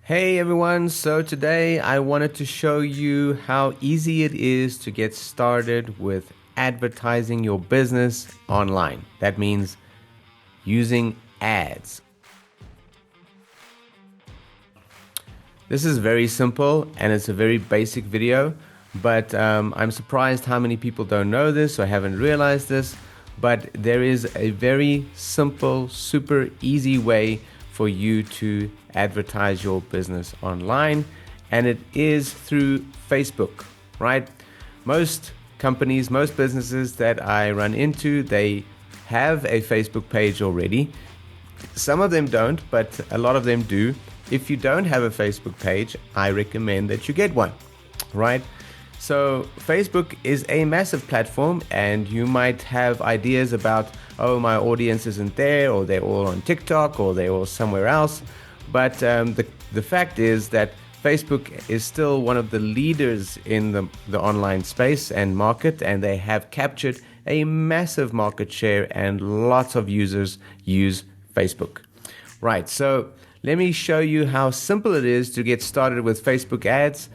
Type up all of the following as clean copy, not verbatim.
Hey everyone, so today I wanted to show you how easy it is to get started with advertising your business online. That means using ads. This is very simple and it's a very basic video, but I'm surprised how many people don't know this or haven't realized this, but there is a very simple, super easy way for you to advertise your business online, and it is through Facebook, right? Most companies, most businesses that I run into, they have a Facebook page already. Some of them don't, but a lot of them do. If you don't have a Facebook page, I recommend that you get one, right? So Facebook is a massive platform, and you might have ideas about, oh, my audience isn't there, or they're all on TikTok, or they're all somewhere else. But the fact is that Facebook is still one of the leaders in the online space and market, and they have captured a massive market share, and lots of users use Facebook. Right, so let me show you how simple it is to get started with Facebook ads.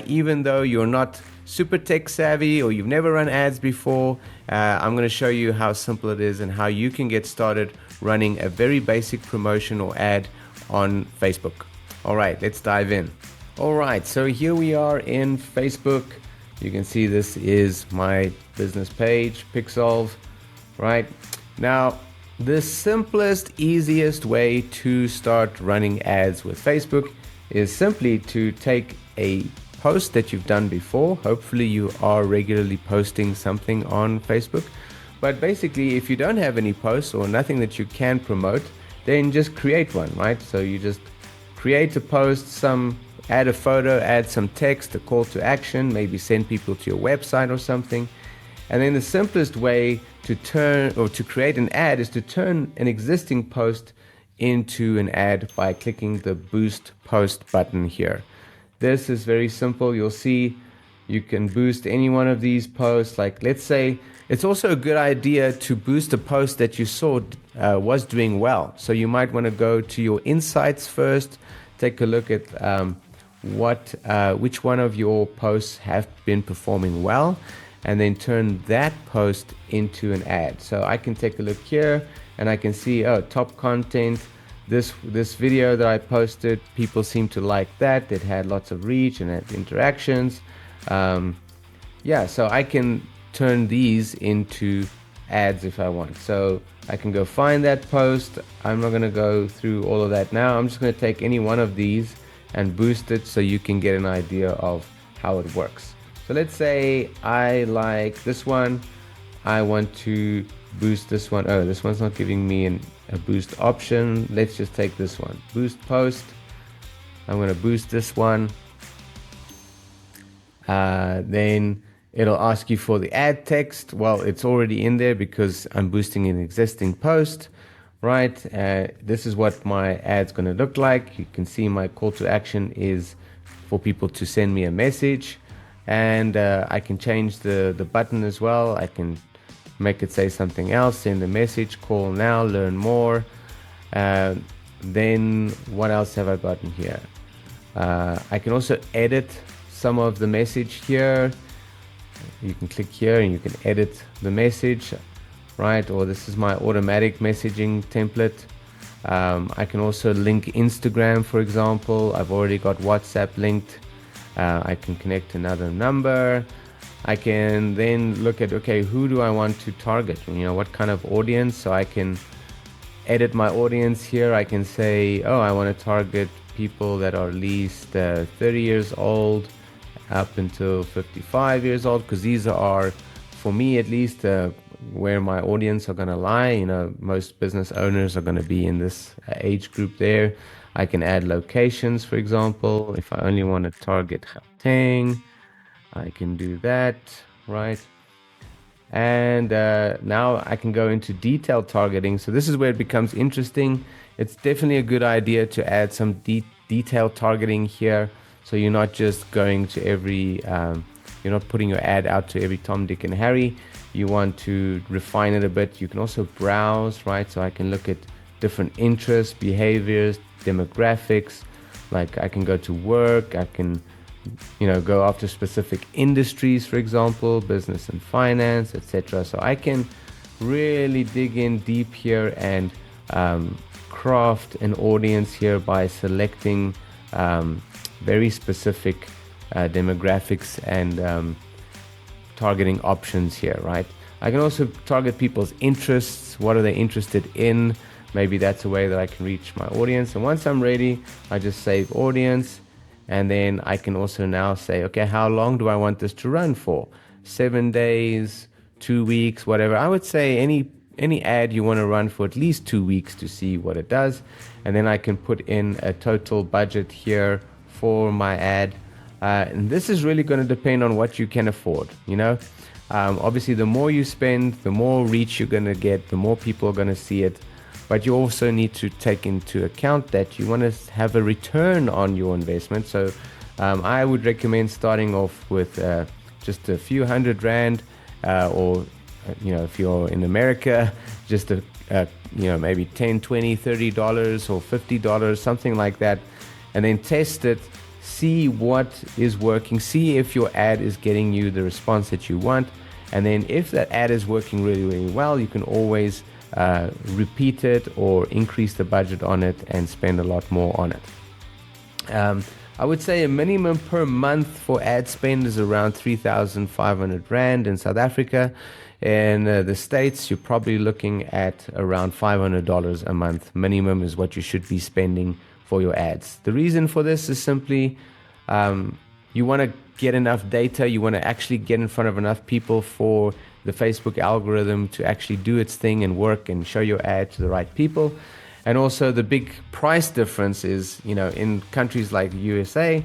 Even though you're not super tech savvy or you've never run ads before, I'm going to show you how simple it is and how you can get started running a very basic promotional ad on Facebook. All right, let's dive in. All right, so here we are in Facebook. You can see this is my business page, Pixolve, right? Now, the simplest, easiest way to start running ads with Facebook is simply to take a post that you've done before. Hopefully you are regularly posting something on Facebook. But basically, if you don't have any posts or nothing that you can promote, then just create one, right? So you just create a post, add a photo, add some text, a call to action, maybe send people to your website or something. And then the simplest way to create an ad is to turn an existing post into an ad by clicking the Boost Post button here. This is very simple. You'll see you can boost any one of these posts. Like, let's say it's also a good idea to boost a post that you saw was doing well. So you might want to go to your insights first, take a look at which one of your posts have been performing well, and then turn that post into an ad. So I can take a look here and I can see, oh, top content, this video that I posted, people seem to like that. It had lots of reach and had interactions. So I can turn these into ads if I want. So I can go find that post. I'm not gonna go through all of that now. I'm just gonna take any one of these and boost it so you can get an idea of how it works. So let's say I like this one. I want to boost this one. Oh, this one's not giving me a boost option. Let's just take this one. Boost post. I'm going to boost this one. Then it'll ask you for the ad text. Well, it's already in there because I'm boosting an existing post, right? This is what my ad's going to look like. You can see my call to action is for people to send me a message. And I can change the button as well. I can make it say something else, send a message, call now, learn more. Then what else have I got in here? I can also edit some of the message here. You can click here and you can edit the message, right? Or this is my automatic messaging template. I can also link Instagram, for example. I've already got WhatsApp linked. I can connect another number. I can then look at, okay, who do I want to target? What kind of audience? So I can edit my audience here. I can say, oh, I want to target people that are at least 30 years old up until 55 years old, because these are, for me at least, where my audience are going to lie. Most business owners are going to be in this age group there. I can add locations, for example. If I only want to target Gauteng, I can do that, right? And now I can go into detailed targeting. So this is where it becomes interesting. It's definitely a good idea to add some detailed targeting here. So you're not just going to you're not putting your ad out to every Tom, Dick, and Harry. You want to refine it a bit. You can also browse, right? So I can look at different interests, behaviors, demographics, Like I can go to work, I can, go after specific industries, for example, business and finance, etc. So I can really dig in deep here and craft an audience here by selecting very specific demographics and targeting options here, right? I can also target people's interests. What are they interested in? Maybe that's a way that I can reach my audience. And once I'm ready, I just save audience. And then I can also now say, okay, how long do I want this to run for? 7 days, 2 weeks, whatever. I would say any ad you want to run for at least 2 weeks to see what it does. And then I can put in a total budget here for my ad. And this is really going to depend on what you can afford, Obviously, the more you spend, the more reach you're going to get, the more people are going to see it. But you also need to take into account that you want to have a return on your investment. So I would recommend starting off with just a few $100 or if you're in America, just maybe $10, $20, $30 or $50, something like that, and then test it. See what is working, see if your ad is getting you the response that you want. And then if that ad is working really, really well, you can always repeat it or increase the budget on it and spend a lot more on it. I would say a minimum per month for ad spend is around 3,500 Rand in South Africa. In the States, you're probably looking at around $500 a month. Minimum is what you should be spending for your ads. The reason for this is simply you want to get enough data, you want to actually get in front of enough people for the Facebook algorithm to actually do its thing and work and show your ad to the right people. And also the big price difference is, in countries like the USA,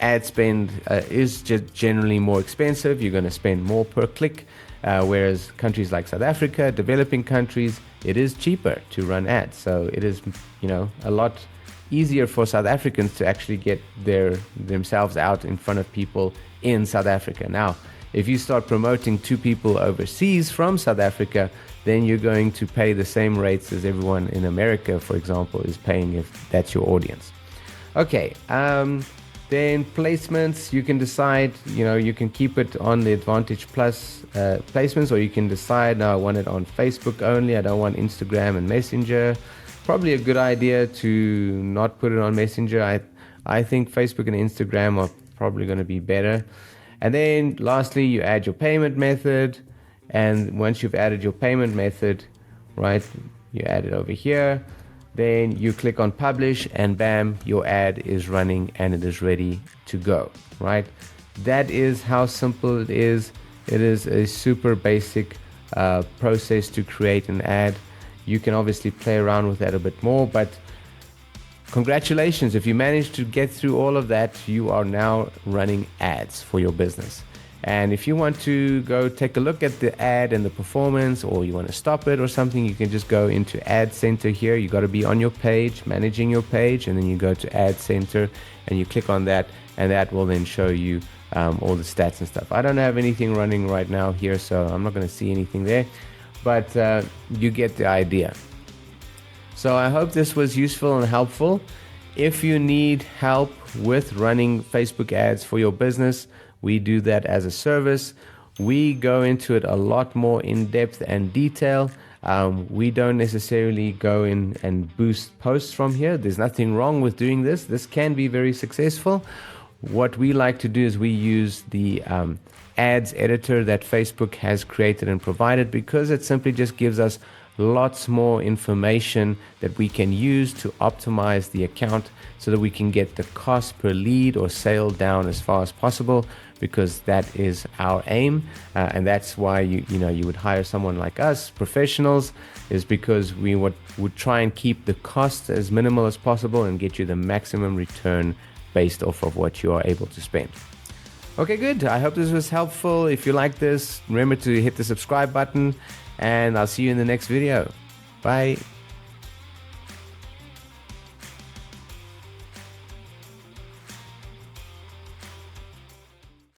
ad spend is just generally more expensive. You're going to spend more per click, whereas countries like South Africa, developing countries, it is cheaper to run ads. So it is, a lot easier for South Africans to actually get themselves out in front of people in South Africa. Now, if you start promoting to people overseas from South Africa, then you're going to pay the same rates as everyone in America, for example, is paying if that's your audience. Okay, then placements, you can decide, you can keep it on the Advantage Plus placements, or you can decide, no, I want it on Facebook only, I don't want Instagram and Messenger. Probably a good idea to not put it on Messenger. I think Facebook and Instagram are probably going to be better. And then lastly, you add your payment method. And once you've added your payment method, right, you add it over here. Then you click on publish and bam, your ad is running and it is ready to go, right? That is how simple it is. It is a super basic process to create an ad. You can obviously play around with that a bit more, but congratulations. If you managed to get through all of that, you are now running ads for your business. And if you want to go take a look at the ad and the performance, or you want to stop it or something, you can just go into Ad Center here. You got to be on your page, managing your page, and then you go to Ad Center and you click on that, and that will then show you all the stats and stuff. I don't have anything running right now here, so I'm not going to see anything there. But you get the idea. So I hope this was useful and helpful. If you need help with running Facebook ads for your business, we do that as a service. We go into it a lot more in depth and detail. We don't necessarily go in and boost posts from here. There's nothing wrong with doing this. This can be very successful. What we like to do is we use the ads editor that Facebook has created and provided, because it simply just gives us lots more information that we can use to optimize the account so that we can get the cost per lead or sale down as far as possible, because that is our aim. And that's why you would hire someone like us, professionals, is because we would try and keep the cost as minimal as possible and get you the maximum return based off of what you are able to spend. Okay, good. I hope this was helpful. If you like this, remember to hit the subscribe button, and I'll see you in the next video. Bye.